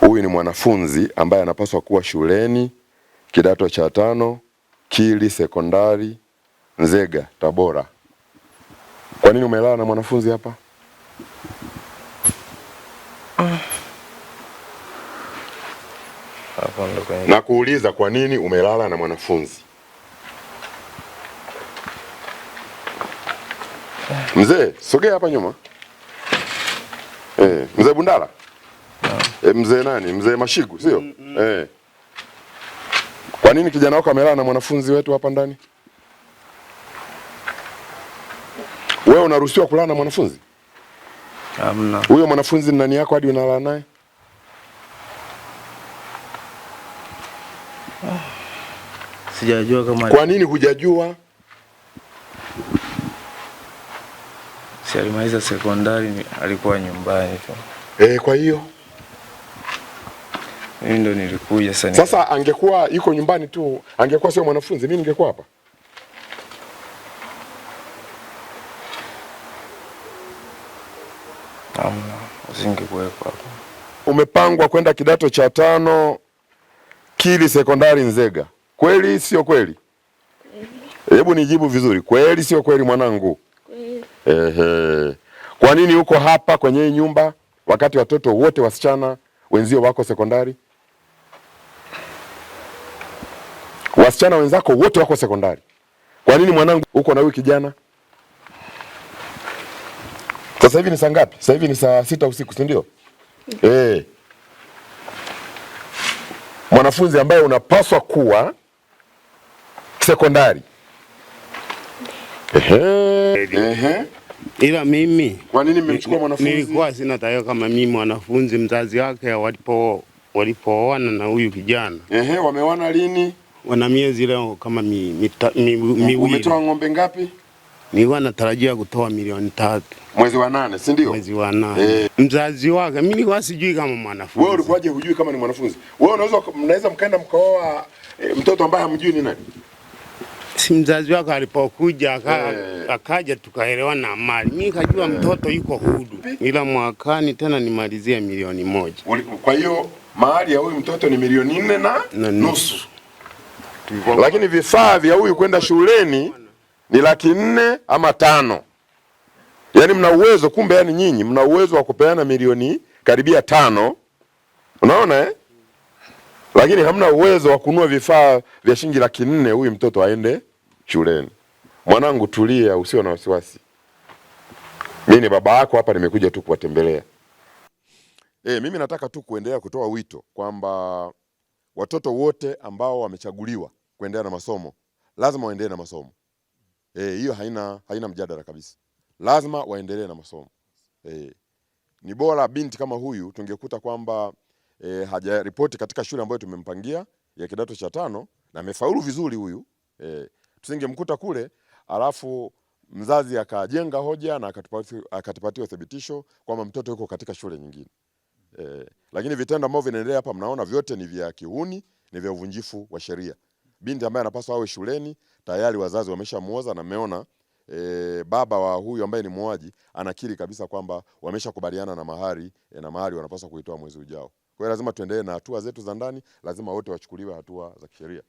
Huyu ni mwanafunzi ambaye anapaswa kuwa shuleni kidato cha 5 Kili Sekondari Nzega Tabora. Kwa nini umelala na mwanafunzi hapa? Na kuuliza kwa nini umelala na mwanafunzi? Mzee, sogea hapa nyuma. Mzee Bundala. Mzee nani? Mzee Mashigu, sio? Kwa nini kijana wako amelala na mwanafunzi wetu hapa ndani? Wewe unaruhusiwa kulala na mwanafunzi? Hamna. Huyo mwanafunzi ni nani yako hadi unalala naye? Sijajua kama. Kwa nini hujajua? Si alimaliza sekondari alikuwa nyumbani tu. Kwa hiyo mimi ndo nilikuja sana. Sasa angekuwa yuko nyumbani tu, angekuwa sio mwanafunzi, mimi ningekuwa hapa. Hamna, usingekuwepo hapa. Umepangwa kwenda kidato cha 5 Kili Sekondari Nzega. Kweli sio kweli? Hebu nijibu vizuri. Kweli sio kweli mwanangu? Kweli. Kwa nini uko hapa kwenye hii nyumba wakati watoto wote wasichana wenzio wako sekondari? Wasichana wenzako wote wako sekondari. Kwa nini mwanangu uko na huyu kijana? Sasa hivi ni saa ngapi? Sasa hivi ni saa 6 usiku, si ndio? Mwanafunzi ambaye unapaswa kuwa sekondari. Ila mimi kwa nini mmemchukua mwanafunzi? Nilikuwa sina tayo kama mimi mwanafunzi, mzazi wake walipooana na huyu kijana. Wameoana lini? Wana miezi leo kama miwili. Umetoa ng'ombe ngapi? Nilikuwa natarajia kutoa 3 mwezi wa 8, si ndio? Mwezi wa 8. Mzazi wake mimi nilikuwa sijui kama mwanafunzi. Wewe ulikuwaje hujui kama ni mwanafunzi? Wewe mnaweza mkaenda mkaoa mtoto ambaye hamjui ni nani? Si mzazi wake alipokuja akaja tukaelewana na mali. Mimi kajua mtoto yuko hudu. Ila mwakani tena nimalizia 1,000,000. Kwa hiyo mahali ya huyu mtoto ni 4,400 na nusu. Lakini vifaa vya huyu kwenda shuleni ni 400,000 ama 5. Yaani mna uwezo, kumbe yani nyinyi mna uwezo wa kupeana milioni karibia 5. Unaona Lakini hamna uwezo wa kununua vifaa vya shilingi 400,000 huyu mtoto aende shuleni. Mwanangu tulia, usio na wasiwasi. Mimi ni baba yako hapa, nimekuja tu kuwatembelea. Mimi nataka tu kuendelea kutoa wito kwamba watoto wote ambao wamechaguliwa kuendelea na masomo lazima waendelee na masomo. Hiyo haina mjadala kabisa. Lazima waendelee na masomo. Ni bora binti kama huyu tungekuta kwamba hajaripoti katika shule ambayo tumempangia ya kidato cha 5 na amefaulu vizuri huyu. Tusingemkuta kule alafu mzazi akajenga hoja na akatupatia uthibitisho kwamba mtoto yuko katika shule nyingine. Lakini vitendo ambavyo vinaendelea hapa mnaona vyote ni vya kihuni, ni vya uvunjifu wa sheria. Binti ambaye anapaswa awe shuleni tayari wazazi wameshamuoza na mmeona baba wa huyu ambaye ni muoaji anakiri kabisa kwamba wameshakubaliana na mahari na mahari wanapaswa kuitoa mwezi ujao. Kwa hiyo lazima tuendelee na hatua zetu za ndani, lazima wote wachukuliwe hatua za kisheria.